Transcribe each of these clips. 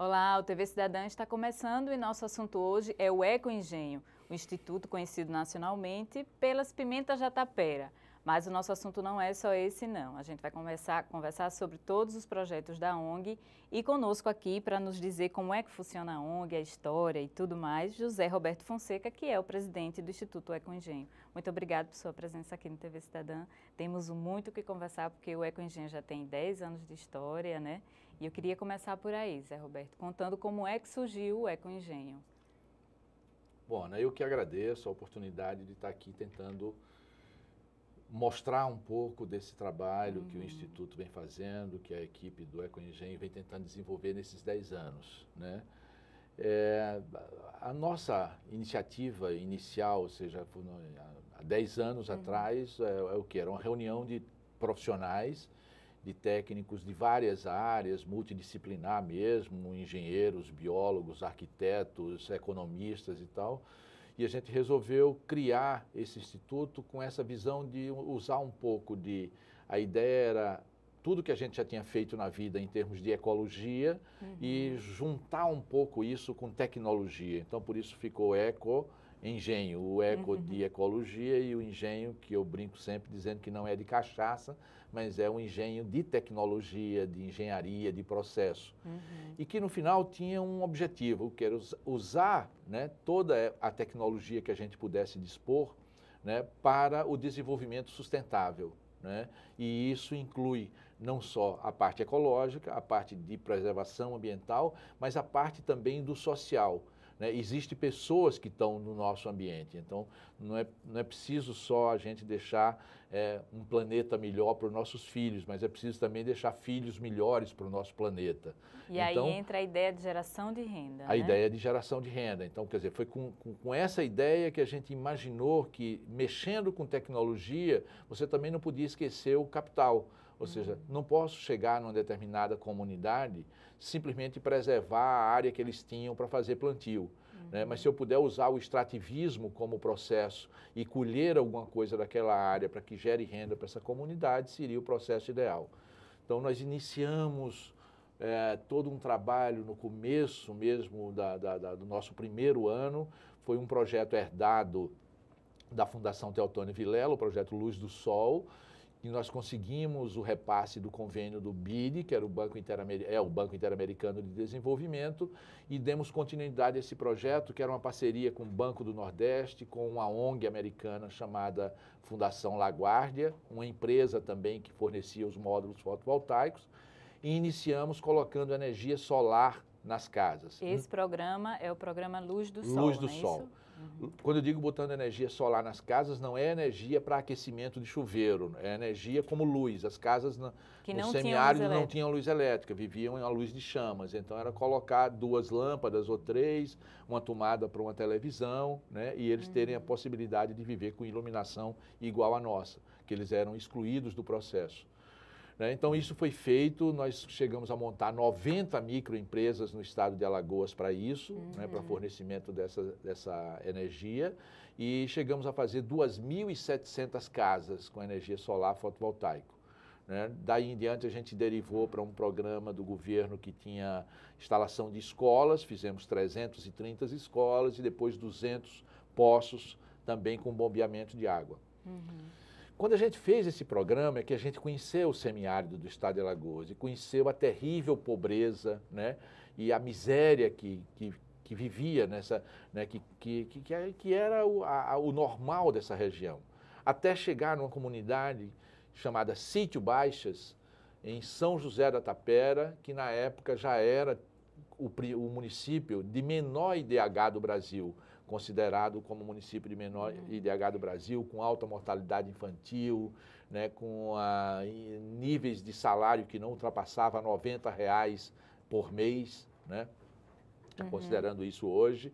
Olá, o TV Cidadã está começando e nosso assunto hoje é o Ecoengenho, o instituto conhecido nacionalmente pelas pimentas da tapera. Mas o nosso assunto não é só esse não, a gente vai conversar sobre todos os projetos da ONG e conosco aqui para nos dizer como é que funciona a ONG, a história e tudo mais, José Roberto Fonseca, que é o presidente do Instituto Ecoengenho. Muito obrigado por sua presença aqui no TV Cidadã. Temos muito o que conversar porque o Ecoengenho já tem 10 anos de história, né? E eu queria começar por aí, Zé Roberto, contando como é que surgiu o Ecoengenho. Bom, né, eu que agradeço a oportunidade de estar aqui tentando mostrar um pouco desse trabalho que o Instituto vem fazendo, que a equipe do Ecoengenho vem tentando desenvolver nesses 10 anos, né? A nossa iniciativa inicial, ou seja, há 10 anos atrás, é o que? Era uma reunião de profissionais, de técnicos de várias áreas, multidisciplinar mesmo, engenheiros, biólogos, arquitetos, economistas e tal. E a gente resolveu criar esse instituto com essa visão de usar um pouco de... A ideia era tudo que a gente já tinha feito na vida em termos de ecologia e juntar um pouco isso com tecnologia. Então, por isso ficou Ecoengenho, o eco de ecologia e o engenho, que eu brinco sempre dizendo que não é de cachaça, mas é um engenho de tecnologia, de engenharia, de processo. E que no final tinha um objetivo, que era usar, né, toda a tecnologia que a gente pudesse dispor, né, para o desenvolvimento sustentável. Né? E isso inclui não só a parte ecológica, a parte de preservação ambiental, mas a parte também do social. Né? Existem pessoas que estão no nosso ambiente, então não é preciso só a gente deixar um planeta melhor para os nossos filhos, mas é preciso também deixar filhos melhores para o nosso planeta. E aí entra a ideia de geração de renda, A ideia de geração de renda. Então, quer dizer, foi com essa ideia que a gente imaginou que, mexendo com tecnologia, você também não podia esquecer o capital. Ou seja, não posso chegar numa determinada comunidade simplesmente preservar a área que eles tinham para fazer plantio. Né? Mas se eu puder usar o extrativismo como processo e colher alguma coisa daquela área para que gere renda para essa comunidade, seria o processo ideal. Então, nós iniciamos todo um trabalho no começo mesmo do nosso primeiro ano. Foi um projeto herdado da Fundação Teotônio Vilela, o projeto Luz do Sol, e nós conseguimos o repasse do convênio do BID, que era o Banco Interamericano de Desenvolvimento, e demos continuidade a esse projeto, que era uma parceria com o Banco do Nordeste, com uma ONG americana chamada Fundação LaGuardia, uma empresa também que fornecia os módulos fotovoltaicos, e iniciamos colocando energia solar nas casas. Esse programa é o programa Luz do Sol, Luz do Sol. Quando eu digo botando energia solar nas casas, não é energia para aquecimento de chuveiro, é energia como luz. As casas no semiárido não tinham luz elétrica, viviam em uma luz de chamas. Então era colocar 2 lâmpadas ou 3, uma tomada para uma televisão, né, e eles terem a possibilidade de viver com iluminação igual à nossa, que eles eram excluídos do processo. Então isso foi feito, nós chegamos a montar 90 microempresas no estado de Alagoas para isso, né, para fornecimento dessa energia, e chegamos a fazer 2.700 casas com energia solar fotovoltaica. Né? Daí em diante a gente derivou para um programa do governo que tinha instalação de escolas, fizemos 330 escolas e depois 200 poços também com bombeamento de água. Quando a gente fez esse programa é que a gente conheceu o semiárido do estado de Alagoas e conheceu a terrível pobreza, né, e a miséria que vivia nessa, né, que era o normal dessa região. Até chegar numa comunidade chamada Sítio Baixas, em São José da Tapera, que na época já era o município de menor IDH do Brasil, considerado como município de menor IDH do Brasil, com alta mortalidade infantil, né, com níveis de salário que não ultrapassava R$ 90 por mês, né, considerando isso hoje.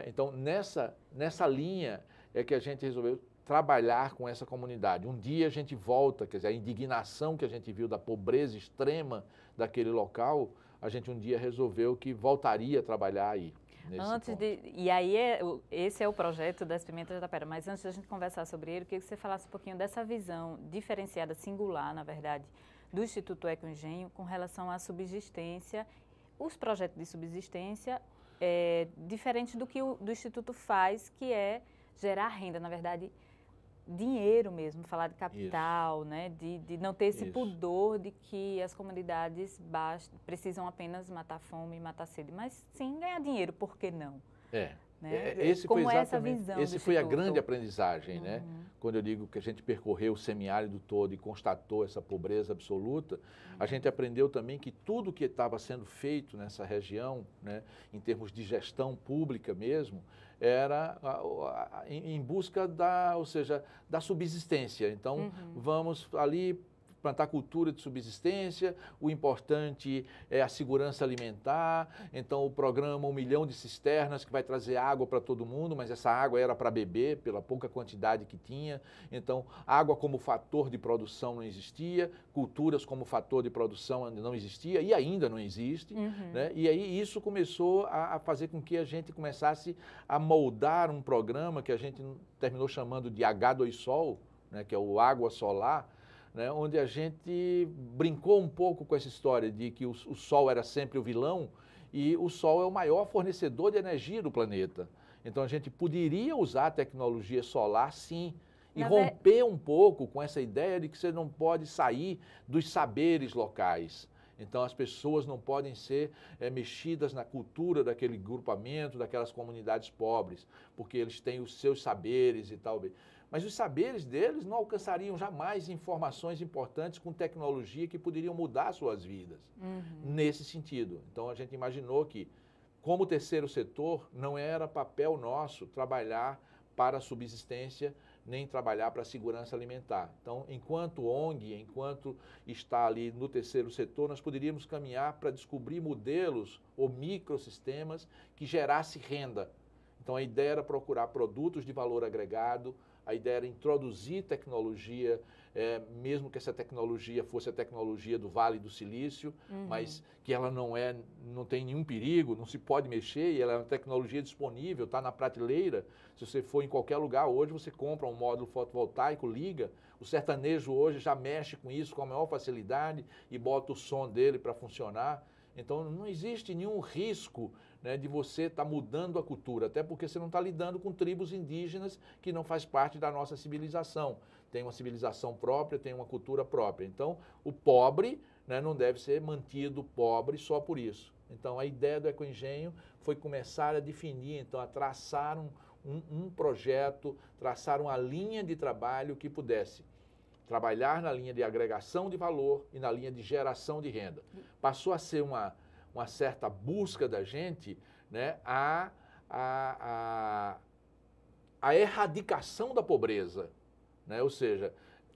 Então, nessa linha é que a gente resolveu trabalhar com essa comunidade. Um dia a gente volta, quer dizer, a indignação que a gente viu da pobreza extrema daquele local, a gente um dia resolveu que voltaria a trabalhar aí. E aí, esse é o projeto das Pimentas da Tapera, mas antes da gente conversar sobre ele, eu queria que você falasse um pouquinho dessa visão diferenciada, singular, na verdade, do Instituto Ecoengenho com relação à subsistência os projetos de subsistência, diferente do que do Instituto faz, que é gerar renda, na verdade, dinheiro mesmo, falar de capital, né? De não ter esse pudor de que as comunidades precisam apenas matar fome e matar sede, mas sim ganhar dinheiro, por que não? Né? Esse foi a grande aprendizagem, né? Quando eu digo que a gente percorreu o semiárido todo e constatou essa pobreza absoluta, a gente aprendeu também que tudo que estava sendo feito nessa região, né, em termos de gestão pública mesmo, era em busca ou seja, da subsistência. Então, vamos ali plantar cultura de subsistência, o importante é a segurança alimentar, então o programa 1 milhão de cisternas que vai trazer água para todo mundo, mas essa água era para beber, pela pouca quantidade que tinha, então água como fator de produção não existia, culturas como fator de produção não existia e ainda não existe, né? E aí isso começou a fazer com que a gente começasse a moldar um programa que a gente terminou chamando de H2Sol, né, que é o água solar, né, onde a gente brincou um pouco com essa história de que o Sol era sempre o vilão e o Sol é o maior fornecedor de energia do planeta. Então a gente poderia usar a tecnologia solar, sim, e romper um pouco com essa ideia de que você não pode sair dos saberes locais. Então as pessoas não podem ser mexidas na cultura daquele grupamento, daquelas comunidades pobres, porque eles têm os seus saberes e tal. Mas os saberes deles não alcançariam jamais informações importantes com tecnologia que poderiam mudar suas vidas, nesse sentido. Então, a gente imaginou que, como terceiro setor, não era papel nosso trabalhar para a subsistência, nem trabalhar para a segurança alimentar. Então, enquanto ONG, enquanto está ali no terceiro setor, nós poderíamos caminhar para descobrir modelos ou microsistemas que gerassem renda. Então, a ideia era procurar produtos de valor agregado, a ideia era introduzir tecnologia, mesmo que essa tecnologia fosse a tecnologia do Vale do Silício, mas que ela não tem nenhum perigo, não se pode mexer, e ela é uma tecnologia disponível, está na prateleira. Se você for em qualquer lugar hoje, você compra um módulo fotovoltaico, liga. O sertanejo hoje já mexe com isso com a maior facilidade e bota o som dele para funcionar. Então, não existe nenhum risco, né, de você estar mudando a cultura, até porque você não está lidando com tribos indígenas que não faz parte da nossa civilização. Tem uma civilização própria, tem uma cultura própria. Então, o pobre, né, não deve ser mantido pobre só por isso. Então, a ideia do ecoengenho foi começar a definir, então, a traçar um projeto, traçar uma linha de trabalho que pudesse trabalhar na linha de agregação de valor e na linha de geração de renda. Passou a ser uma certa busca da gente, né, a erradicação da pobreza, né? Ou seja,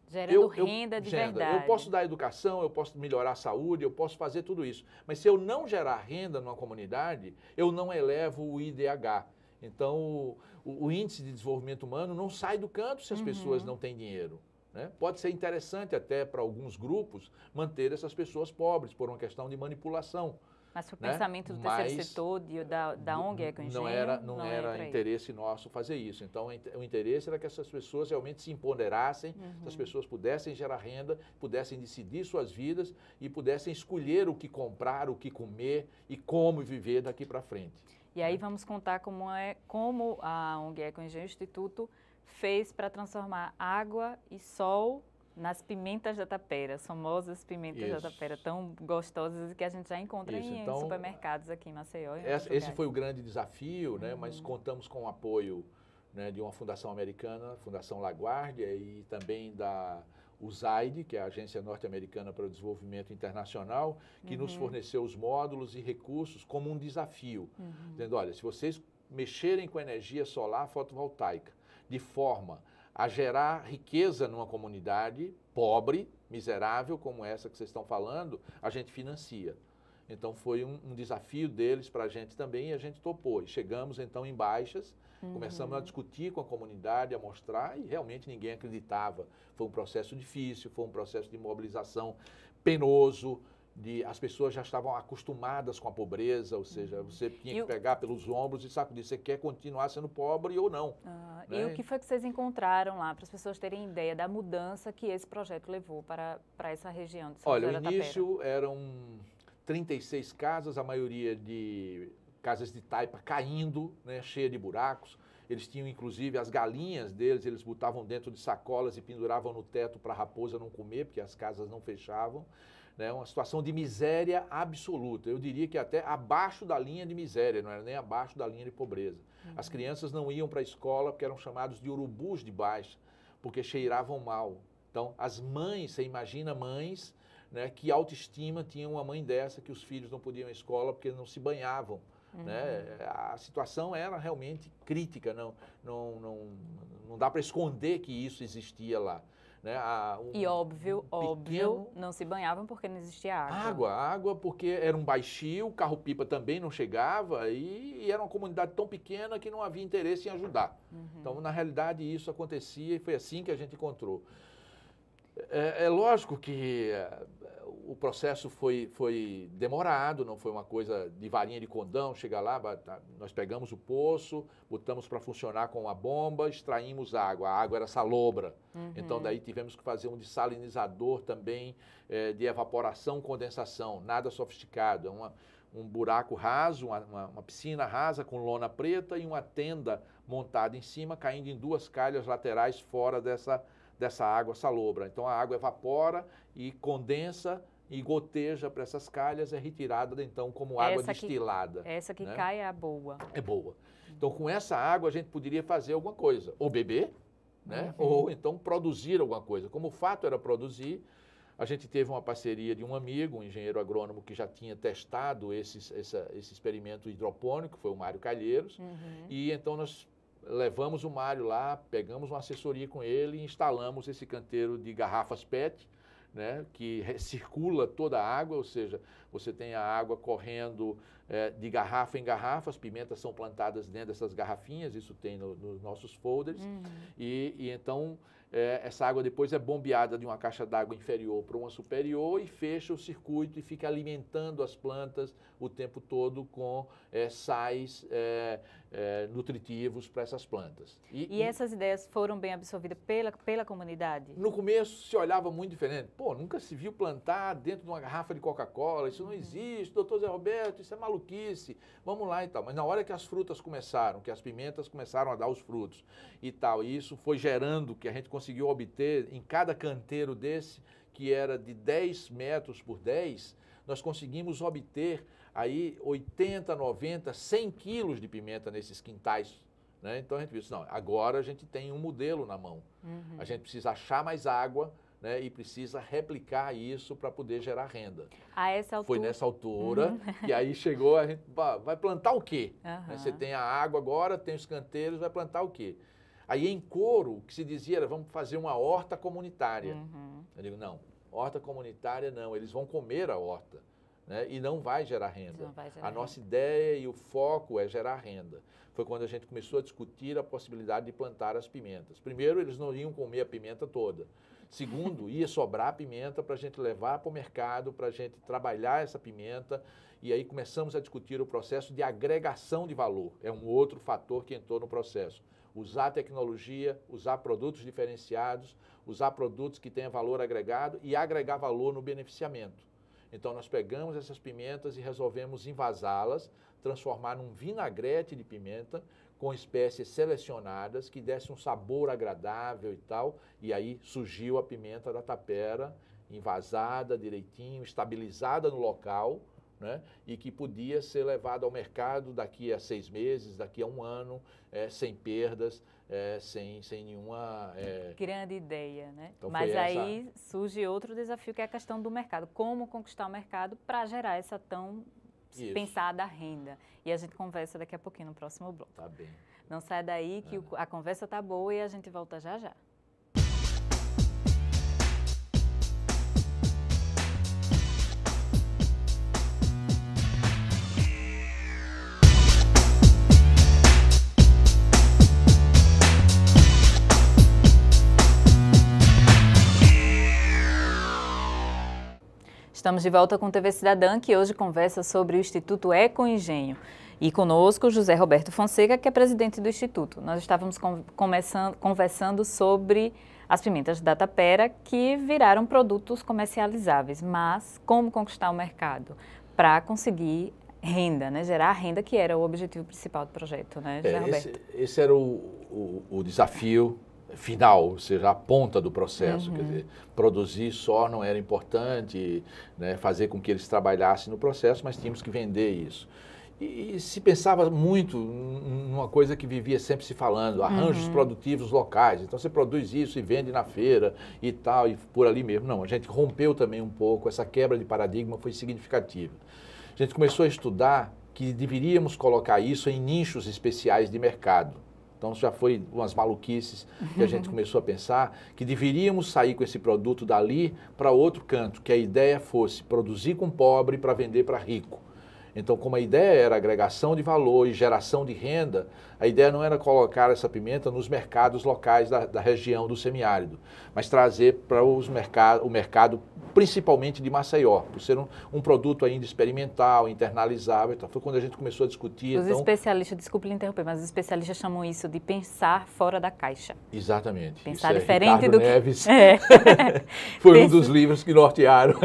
gerando renda de verdade. Eu posso dar educação, eu posso melhorar a saúde, eu posso fazer tudo isso, mas se eu não gerar renda numa comunidade, eu não elevo o IDH. Então, o índice de desenvolvimento humano não sai do canto se as pessoas não têm dinheiro. Né? Pode ser interessante até para alguns grupos manter essas pessoas pobres por uma questão de manipulação. Mas o pensamento do terceiro setor, da ONG Ecoengenho, não era interesse nosso fazer isso. Então, o interesse era que essas pessoas realmente se empoderassem, que as pessoas pudessem gerar renda, pudessem decidir suas vidas e pudessem escolher o que comprar, o que comer e como viver daqui para frente. E aí vamos contar como a ONG Ecoengenho, o Instituto, fez para transformar água e sol nas pimentas da tapera, as famosas pimentas da tapera, tão gostosas que a gente já encontra em supermercados aqui em Maceió. Esse foi o grande desafio, né? Mas contamos com o apoio, né, de uma fundação americana, Fundação LaGuardia, e também da USAID, que é a Agência Norte-Americana para o Desenvolvimento Internacional, que nos forneceu os módulos e recursos como um desafio. Dizendo, olha, se vocês mexerem com energia solar fotovoltaica, de forma a gerar riqueza numa comunidade pobre, miserável, como essa que vocês estão falando, a gente financia. Então, foi um desafio deles para a gente também e a gente topou. E chegamos, então, em baixas, começamos a discutir com a comunidade, a mostrar, e realmente ninguém acreditava. Foi um processo difícil, foi um processo de mobilização penoso, as pessoas já estavam acostumadas com a pobreza, ou seja, você tinha que pegar pelos ombros e sacudir, você quer continuar sendo pobre ou não. Né? E o que foi que vocês encontraram lá, para as pessoas terem ideia da mudança que esse projeto levou para essa região de São José da Tapera? Olha, o início eram 36 casas, a maioria de casas de taipa caindo, né, cheia de buracos. Eles tinham, inclusive, as galinhas deles, eles botavam dentro de sacolas e penduravam no teto para a raposa não comer, porque as casas não fechavam. Né, uma situação de miséria absoluta. Eu diria que até abaixo da linha de miséria, não era nem abaixo da linha de pobreza. As crianças não iam para a escola porque eram chamados de urubus de baixa, porque cheiravam mal. Então, as mães, você imagina mães, né, que autoestima tinham uma mãe dessa, que os filhos não podiam ir à escola porque não se banhavam. Né? A situação era realmente crítica, não dá para esconder que isso existia lá. Né? E óbvio, não se banhavam porque não existia água. Água porque era um baixio, o carro-pipa também não chegava e era uma comunidade tão pequena que não havia interesse em ajudar. Então, na realidade, isso acontecia e foi assim que a gente encontrou. É lógico que o processo foi demorado, não foi uma coisa de varinha de condão, chega lá, nós pegamos o poço, botamos para funcionar com a bomba, extraímos água, a água era salobra, então daí tivemos que fazer um dessalinizador também de evaporação, condensação, nada sofisticado, um buraco raso, uma piscina rasa com lona preta e uma tenda montada em cima, caindo em 2 calhas laterais fora dessa água salobra. Então a água evapora e condensa e goteja para essas calhas, é retirada então como água destilada. Essa que cai é a boa. É boa. Então com essa água a gente poderia fazer alguma coisa, ou beber, né? Ou então produzir alguma coisa. Como o fato era produzir, a gente teve uma parceria de um amigo, um engenheiro agrônomo que já tinha testado esse experimento hidropônico, foi o Mário Calheiros, e então nós levamos o Mário lá, pegamos uma assessoria com ele e instalamos esse canteiro de garrafas PET, né, que circula toda a água, ou seja, você tem a água correndo de garrafa em garrafa, as pimentas são plantadas dentro dessas garrafinhas, isso tem nos nossos folders, e então essa água depois é bombeada de uma caixa d'água inferior para uma superior e fecha o circuito e fica alimentando as plantas o tempo todo com sais nutritivos para essas plantas. E essas ideias foram bem absorvidas pela comunidade? No começo se olhava muito diferente. Pô, nunca se viu plantar dentro de uma garrafa de Coca-Cola, isso não existe, doutor Zé Roberto, isso é maluquice, vamos lá e tal. Mas na hora que as frutas começaram, que as pimentas começaram a dar os frutos e tal, e isso foi gerando que a gente conseguiu obter em cada canteiro desse, que era de 10 metros por 10, nós conseguimos obter aí 80, 90, 100 quilos de pimenta nesses quintais. Né? Então a gente disse, não, agora a gente tem um modelo na mão. A gente precisa achar mais água, né, e precisa replicar isso para poder gerar renda. A essa altura? Foi nessa altura que aí chegou, a gente vai plantar o quê? Você tem a água agora, tem os canteiros, vai plantar o quê? Aí em Coro, o que se dizia era, vamos fazer uma horta comunitária. Eu digo, não, horta comunitária não, eles vão comer a horta, né, e não vai gerar renda. A nossa ideia e o foco é gerar renda. Foi quando a gente começou a discutir a possibilidade de plantar as pimentas. Primeiro, eles não iam comer a pimenta toda. Segundo, ia sobrar pimenta para a gente levar para o mercado, para a gente trabalhar essa pimenta. E aí começamos a discutir o processo de agregação de valor. É um outro fator que entrou no processo. Usar tecnologia, usar produtos diferenciados, usar produtos que tenham valor agregado e agregar valor no beneficiamento. Então nós pegamos essas pimentas e resolvemos envasá-las, transformar num vinagrete de pimenta com espécies selecionadas que desse um sabor agradável e tal. E aí surgiu a pimenta da tapera, envasada direitinho, estabilizada no local, né? E que podia ser levada ao mercado daqui a 6 meses, daqui a 1 ano, sem perdas, sem nenhuma... Grande ideia, né? Então mas aí surge outro desafio, que é a questão do mercado. Como conquistar o mercado para gerar essa tão pensada renda. E a gente conversa daqui a pouquinho no próximo bloco. Tá bem. Não sai daí que a conversa tá boa e a gente volta já já. Estamos de volta com o TV Cidadã, que hoje conversa sobre o Instituto Ecoengenho. E conosco, José Roberto Fonseca, que é presidente do Instituto. Nós estávamos conversando sobre as pimentas da tapera, que viraram produtos comercializáveis. Mas como conquistar o mercado? para conseguir renda, né? Gerar renda, que era o objetivo principal do projeto, né, José Roberto? Esse era o desafio final, ou seja, a ponta do processo. Quer dizer, produzir só não era importante, né, fazer com que eles trabalhassem no processo, mas tínhamos que vender isso. E se pensava muito numa coisa que vivia sempre se falando, arranjos produtivos locais. Então você produz isso e vende na feira e tal, e por ali mesmo. Não, a gente rompeu também um pouco, essa quebra de paradigma foi significativa. A gente começou a estudar que deveríamos colocar isso em nichos especiais de mercado. Então já foi umas maluquices que a gente começou a pensar que deveríamos sair com esse produto dali para outro canto, que a ideia fosse produzir com pobre para vender para rico. Então, como a ideia era agregação de valor e geração de renda, a ideia não era colocar essa pimenta nos mercados locais da região do semiárido, mas trazer para o mercado principalmente de Maceió, por ser um produto ainda experimental, internalizável. Então, foi quando a gente começou a discutir. Os especialistas, desculpe lhe interromper, mas os especialistas chamam isso de pensar fora da caixa. Exatamente. Pensar diferente do Neves. Foi um dos livros que nortearam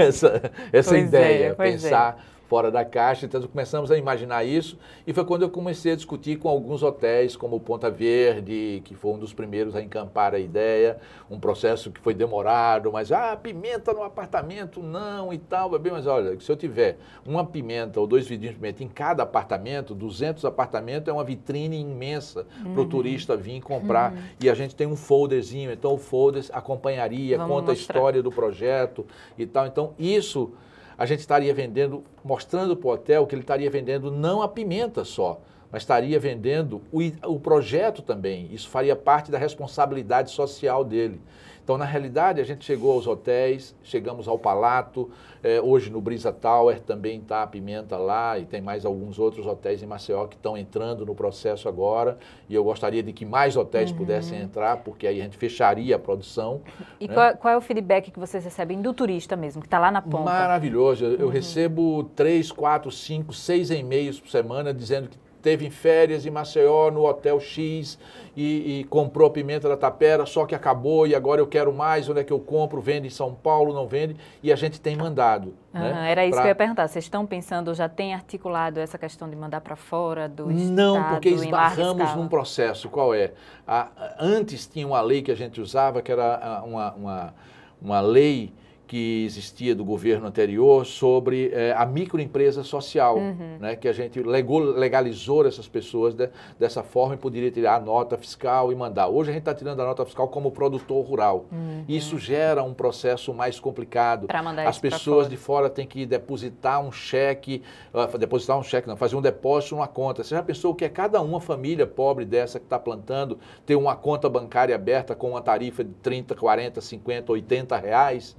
essa ideia, pensar fora da caixa. Então começamos a imaginar isso e foi quando eu comecei a discutir com alguns hotéis como o Ponta Verde, que foi um dos primeiros a encampar a ideia, um processo que foi demorado, mas pimenta no apartamento não e tal, mas olha, se eu tiver uma pimenta ou 2 vidrinhos de pimenta em cada apartamento, 200 apartamentos é uma vitrine imensa para o turista vir comprar e a gente tem um folderzinho, então o folder acompanharia, conta a história do projeto e tal, então isso a gente estaria vendendo, mostrando para o hotel que ele estaria vendendo não a pimenta só, mas estaria vendendo o projeto também. Isso faria parte da responsabilidade social dele. Então, na realidade, a gente chegou aos hotéis, chegamos ao Palato, hoje no Brisa Tower também está a pimenta lá e tem mais alguns outros hotéis em Maceió que estão entrando no processo agora e eu gostaria de que mais hotéis pudessem entrar, porque aí a gente fecharia a produção. E né? qual é o feedback que vocês recebem do turista mesmo, que está lá na ponta? Maravilhoso, eu recebo 3, 4, 5, 6 e-mails por semana dizendo que teve em férias em Maceió, no Hotel X, e comprou a pimenta da tapera, só que acabou e agora eu quero mais, onde é que eu compro? Vende em São Paulo, não vende, e a gente tem mandado. Né? Era isso que eu ia perguntar, vocês estão pensando, já tem articulado essa questão de mandar para fora do estado? Não, porque esbarramos num processo, qual é? Antes tinha uma lei que a gente usava, que era uma lei que existia do governo anterior sobre a microempresa social, né, que a gente legalizou essas pessoas dessa forma e poderia tirar a nota fiscal e mandar. Hoje a gente está tirando a nota fiscal como produtor rural. Isso gera um processo mais complicado. As pessoas de fora têm que depositar um cheque, fazer um depósito numa conta. Você já pensou o que é cada uma família pobre dessa que está plantando ter uma conta bancária aberta com uma tarifa de 30, 40, 50, 80 reais?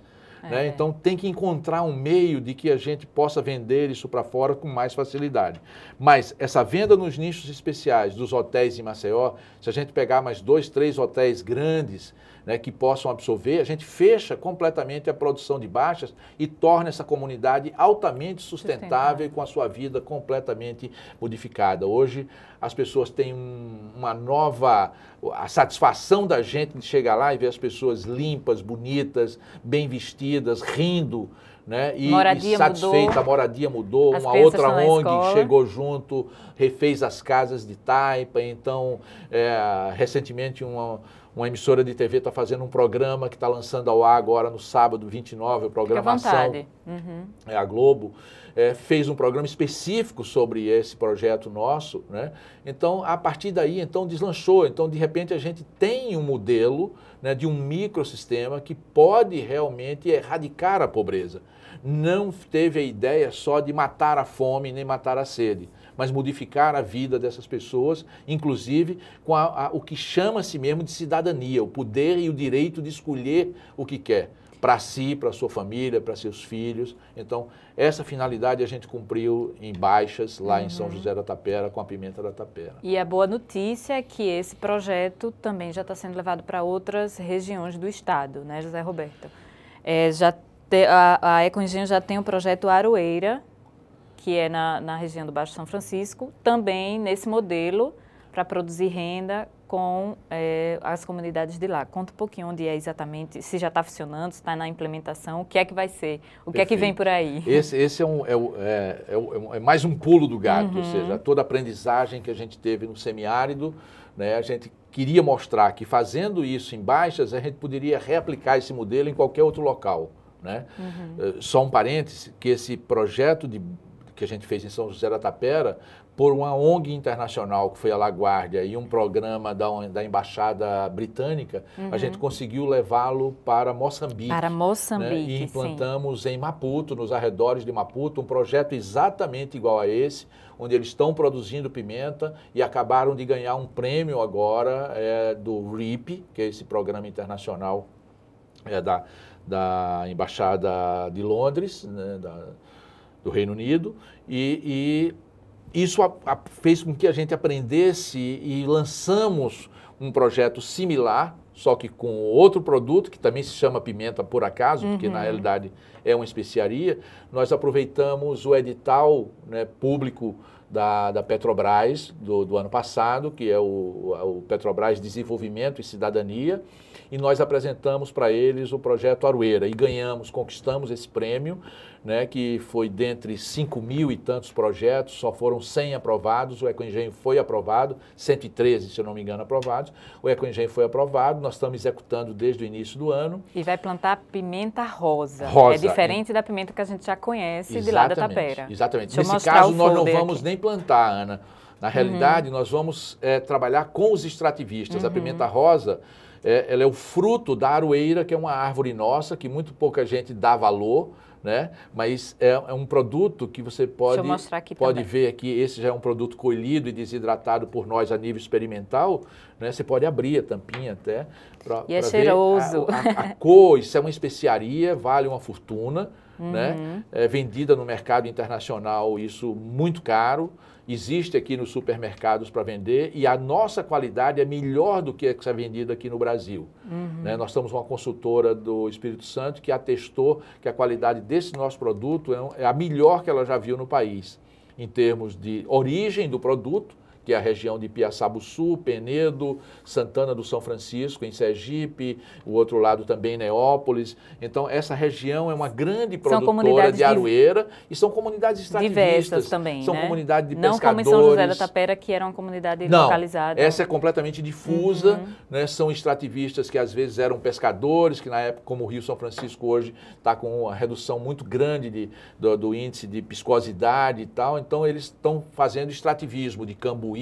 Né? Então tem que encontrar um meio de que a gente possa vender isso para fora com mais facilidade. Mas essa venda nos nichos especiais dos hotéis em Maceió, se a gente pegar mais 2, 3 hotéis grandes, né, que possam absorver, a gente fecha completamente a produção de baixas e torna essa comunidade altamente sustentável e com a sua vida completamente modificada. Hoje as pessoas têm a satisfação da gente de chegar lá e ver as pessoas limpas, bonitas, bem vestidas, rindo, né? E satisfeita, a moradia mudou, uma outra ONG chegou junto, refez as casas de taipa, então recentemente uma emissora de TV está fazendo um programa que está lançando ao ar agora no sábado 29, a programação, a Globo, fez um programa específico sobre esse projeto nosso, né? Então, a partir daí, então, deslanchou. Então, de repente, a gente tem um modelo, né, de um microsistema que pode realmente erradicar a pobreza. Não teve a ideia só de matar a fome nem matar a sede, mas modificar a vida dessas pessoas, inclusive com o que chama-se mesmo de cidadania, o poder e o direito de escolher o que quer, para si, para sua família, para seus filhos. Então, essa finalidade a gente cumpriu em Baixas, lá em São José da Tapera, com a pimenta da tapera. E a boa notícia é que esse projeto também já está sendo levado para outras regiões do estado, né, José Roberto? A Ecoengenho já tem o projeto Aroeira, que é na região do Baixo São Francisco, também nesse modelo para produzir renda com as comunidades de lá. Conta um pouquinho onde é exatamente, se já está funcionando, se está na implementação, o que é que vai ser, o que é que vem por aí. Esse é mais um pulo do gato, ou seja, toda a aprendizagem que a gente teve no semiárido, né, a gente queria mostrar que fazendo isso em Baixas, a gente poderia reaplicar esse modelo em qualquer outro local. Né? Só um parêntese, que esse projeto que a gente fez em São José da Tapera, por uma ONG internacional, que foi a LaGuardia, e um programa da Embaixada Britânica, a gente conseguiu levá-lo para Moçambique. Para Moçambique, né? E implantamos em Maputo, nos arredores de Maputo, um projeto exatamente igual a esse, onde eles estão produzindo pimenta e acabaram de ganhar um prêmio agora do RIP, que é esse programa internacional da Embaixada de Londres, né, do Reino Unido, e isso fez com que a gente aprendesse e lançamos um projeto similar, só que com outro produto, que também se chama pimenta por acaso, porque na realidade é uma especiaria. Nós aproveitamos o edital, né, público da Petrobras do ano passado, que é o Petrobras Desenvolvimento e Cidadania, e nós apresentamos para eles o projeto Aroeira e conquistamos esse prêmio, né, que foi dentre 5.000 e tantos projetos, só foram 100 aprovados, o Ecoengenho foi aprovado, 113, se eu não me engano, aprovados, o Ecoengenho foi aprovado, nós estamos executando desde o início do ano. E vai plantar pimenta rosa. É diferente da pimenta que a gente já conhece de lá da Tapera. Exatamente. Nesse caso, nós não vamos nem plantar, Ana. Na realidade, nós vamos trabalhar com os extrativistas. A pimenta rosa, ela é o fruto da aroeira, que é uma árvore nossa, que muito pouca gente dá valor, né? Mas é um produto que você pode ver aqui. Esse já é um produto colhido e desidratado por nós a nível experimental, né? Você pode abrir a tampinha até. E é cheiroso. A cor, isso é uma especiaria, vale uma fortuna, né? É vendida no mercado internacional, isso muito caro. Existe aqui nos supermercados para vender e a nossa qualidade é melhor do que a que é vendida aqui no Brasil. Né? Nós estamos uma consultora do Espírito Santo que atestou que a qualidade desse nosso produto é a melhor que ela já viu no país, em termos de origem do produto, que é a região de Piaçabuçu, Penedo, Santana do São Francisco, em Sergipe, o outro lado também Neópolis. Então, essa região é uma grande produtora de aroeira e são comunidades extrativistas. Diversas também, são comunidades de pescadores. Não como em São José da Tapera, que era uma comunidade localizada. Essa é completamente difusa, né? São extrativistas que às vezes eram pescadores, que na época, como o Rio São Francisco hoje está com uma redução muito grande do índice de piscosidade e tal, então eles estão fazendo extrativismo de cambuí,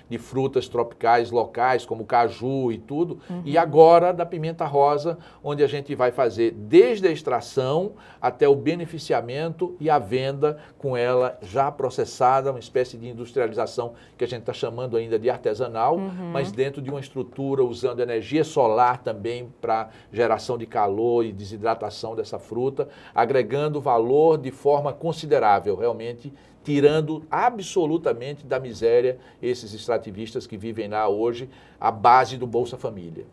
de frutas tropicais locais, como caju e tudo, e agora da pimenta rosa, onde a gente vai fazer desde a extração até o beneficiamento e a venda com ela já processada, uma espécie de industrialização que a gente está chamando ainda de artesanal, mas dentro de uma estrutura usando energia solar também para geração de calor e desidratação dessa fruta, agregando valor de forma considerável, realmente tirando absolutamente da miséria esses extrativistas que vivem lá hoje, à base do Bolsa Família.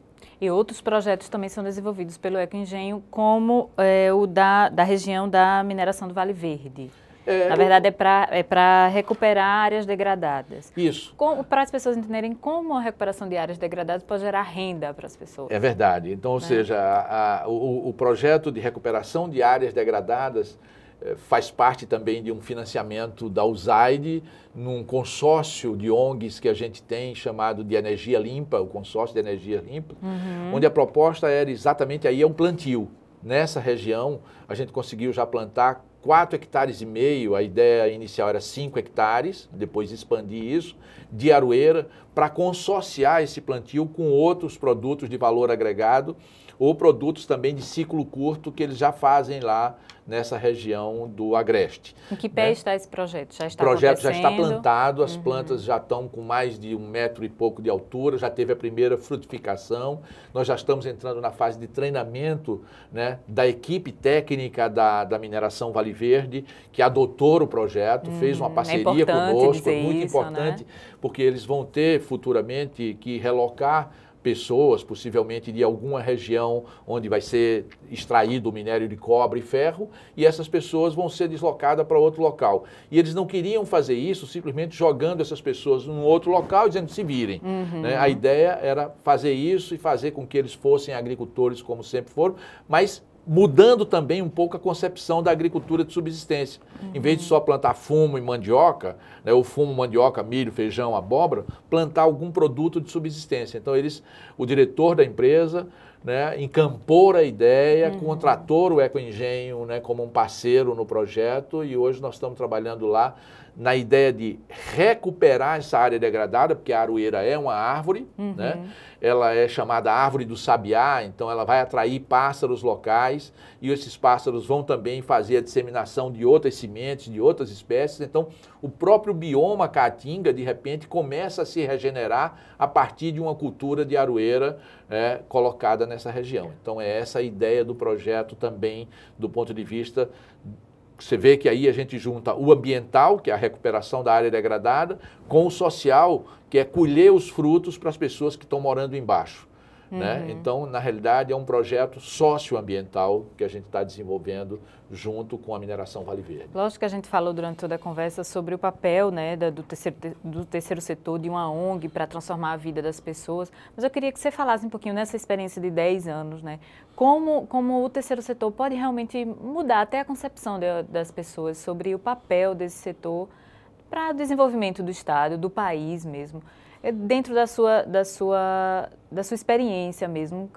E outros projetos também são desenvolvidos pelo Ecoengenho, como o da região da mineração do Vale Verde. Na verdade, é para recuperar áreas degradadas. Isso. Para as pessoas entenderem como a recuperação de áreas degradadas pode gerar renda para as pessoas. É verdade. Então, ou seja, o projeto de recuperação de áreas degradadas faz parte também de um financiamento da USAID, num consórcio de ONGs que a gente tem chamado de Energia Limpa, o consórcio de Energia Limpa, onde a proposta era exatamente aí, é um plantio. Nessa região, a gente conseguiu já plantar 4,5 hectares, a ideia inicial era 5 hectares, depois expandir isso, de aroeira, para consorciar esse plantio com outros produtos de valor agregado, ou produtos também de ciclo curto que eles já fazem lá nessa região do Agreste. Em que pé está esse projeto? Já está acontecendo? O projeto já está plantado, as plantas já estão com mais de 1 metro e pouco de altura, já teve a primeira frutificação, nós já estamos entrando na fase de treinamento, né, da equipe técnica da mineração Vale Verde, que adotou o projeto, fez uma parceria conosco, é muito importante, porque eles vão ter futuramente que relocar pessoas, possivelmente de alguma região onde vai ser extraído o minério de cobre e ferro, e essas pessoas vão ser deslocadas para outro local. E eles não queriam fazer isso simplesmente jogando essas pessoas num outro local e dizendo se virem. Né? A ideia era fazer isso e fazer com que eles fossem agricultores como sempre foram, mas mudando também um pouco a concepção da agricultura de subsistência. Em vez de só plantar fumo e mandioca, né, o fumo, mandioca, milho, feijão, abóbora, plantar algum produto de subsistência. Então, o diretor da empresa, né, encampou a ideia, contratou o Ecoengenho, né, como um parceiro no projeto, e hoje nós estamos trabalhando lá na ideia de recuperar essa área degradada, porque a aroeira é uma árvore, né? Ela é chamada árvore do sabiá, então ela vai atrair pássaros locais e esses pássaros vão também fazer a disseminação de outras sementes, de outras espécies. Então, o próprio bioma caatinga, de repente, começa a se regenerar a partir de uma cultura de aroeira colocada nessa região. Então, é essa a ideia do projeto também, do ponto de vista... Você vê que aí a gente junta o ambiental, que é a recuperação da área degradada, com o social, que é colher os frutos para as pessoas que estão morando embaixo. Né? Então, na realidade, é um projeto socioambiental que a gente está desenvolvendo junto com a mineração Vale Verde. Lógico que a gente falou durante toda a conversa sobre o papel, né, do terceiro setor, de uma ONG para transformar a vida das pessoas, mas eu queria que você falasse um pouquinho nessa experiência de 10 anos, né? Como o terceiro setor pode realmente mudar até a concepção das pessoas sobre o papel desse setor para o desenvolvimento do Estado, do país mesmo. Dentro da sua experiência mesmo,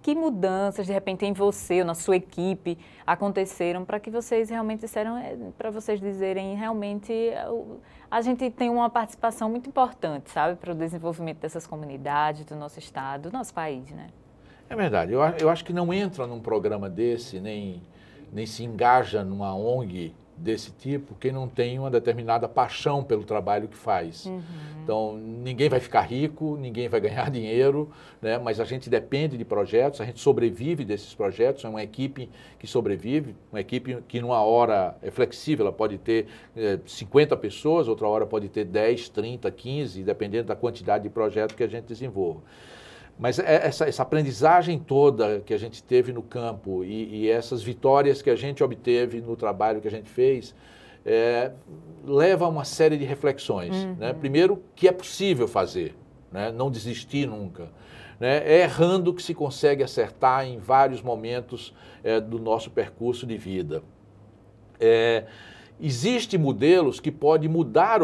que mudanças, de repente, em você ou na sua equipe aconteceram para que vocês realmente disseram, para vocês dizerem, realmente, a gente tem uma participação muito importante, sabe, para o desenvolvimento dessas comunidades, do nosso Estado, do nosso país, né? É verdade. Eu acho que não entra num programa desse, nem se engaja numa ONG desse tipo, quem não tem uma determinada paixão pelo trabalho que faz. Então, ninguém vai ficar rico, ninguém vai ganhar dinheiro, né? Mas a gente depende de projetos, a gente sobrevive desses projetos, é uma equipe que sobrevive, uma equipe que numa hora é flexível, ela pode ter 50 pessoas, outra hora pode ter 10, 30, 15, dependendo da quantidade de projetos que a gente desenvolva. Mas essa aprendizagem toda que a gente teve no campo e essas vitórias que a gente obteve no trabalho que a gente fez, leva a uma série de reflexões. Né? Primeiro, que é possível fazer, né? Não desistir nunca. Né? É errando que se consegue acertar em vários momentos do nosso percurso de vida. Existem modelos que podem mudar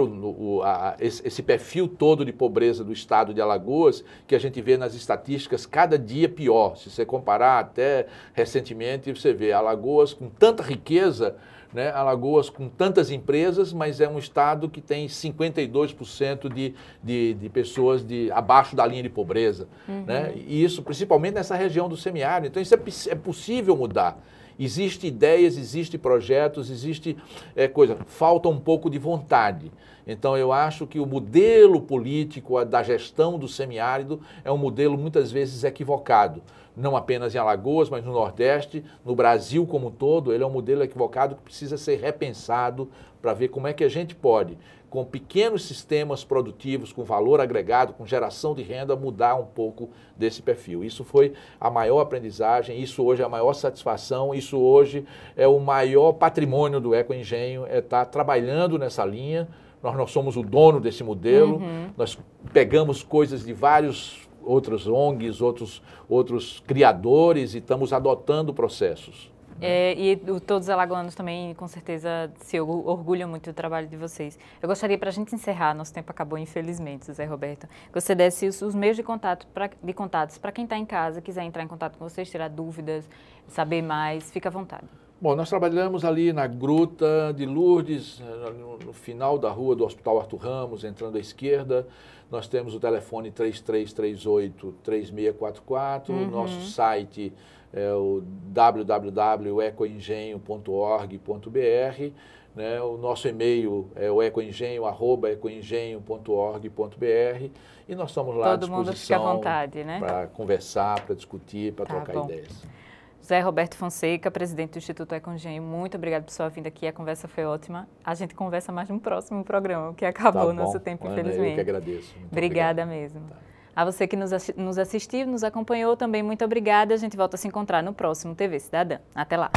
esse perfil todo de pobreza do estado de Alagoas, que a gente vê nas estatísticas cada dia pior. Se você comparar até recentemente, você vê Alagoas com tanta riqueza, né? Alagoas com tantas empresas, mas é um estado que tem 52% de pessoas abaixo da linha de pobreza. Né? E isso principalmente nessa região do semiárido. Então isso é possível mudar. Existem ideias, existem projetos, existe coisa. Falta um pouco de vontade. Então, eu acho que o modelo político da gestão do semiárido é um modelo muitas vezes equivocado. Não apenas em Alagoas, mas no Nordeste, no Brasil como um todo, ele é um modelo equivocado que precisa ser repensado para ver como é que a gente pode, com pequenos sistemas produtivos, com valor agregado, com geração de renda, mudar um pouco desse perfil. Isso foi a maior aprendizagem, isso hoje é a maior satisfação, isso hoje é o maior patrimônio do Ecoengenho, estar trabalhando nessa linha. Nós somos o dono desse modelo, nós pegamos coisas de vários outros ONGs, outros criadores e estamos adotando processos. Todos os alagoanos também, com certeza, se orgulham muito do trabalho de vocês. Eu gostaria, para a gente encerrar, nosso tempo acabou, infelizmente, Zé Roberto, que você desse os meios de contatos para quem está em casa, quiser entrar em contato com vocês, tirar dúvidas, saber mais, fica à vontade. Bom, nós trabalhamos ali na Gruta de Lourdes, no final da rua do Hospital Arthur Ramos, entrando à esquerda. Nós temos o telefone 3338-3644, nosso site é o www.ecoengenho.org.br, né? O nosso e-mail é o ecoengenho@ecoengenho.org.br e nós estamos lá à disposição para conversar, para discutir, para trocar ideias. Zé Roberto Fonseca, presidente do Instituto Ecoengenho, muito obrigado por sua vinda aqui, a conversa foi ótima. A gente conversa mais no próximo programa, que acabou o nosso tempo, Ana, infelizmente. eu que agradeço. Obrigada mesmo. Tá. A você que nos assistiu, nos acompanhou também, muito obrigada. A gente volta a se encontrar no próximo TV Cidadã. Até lá.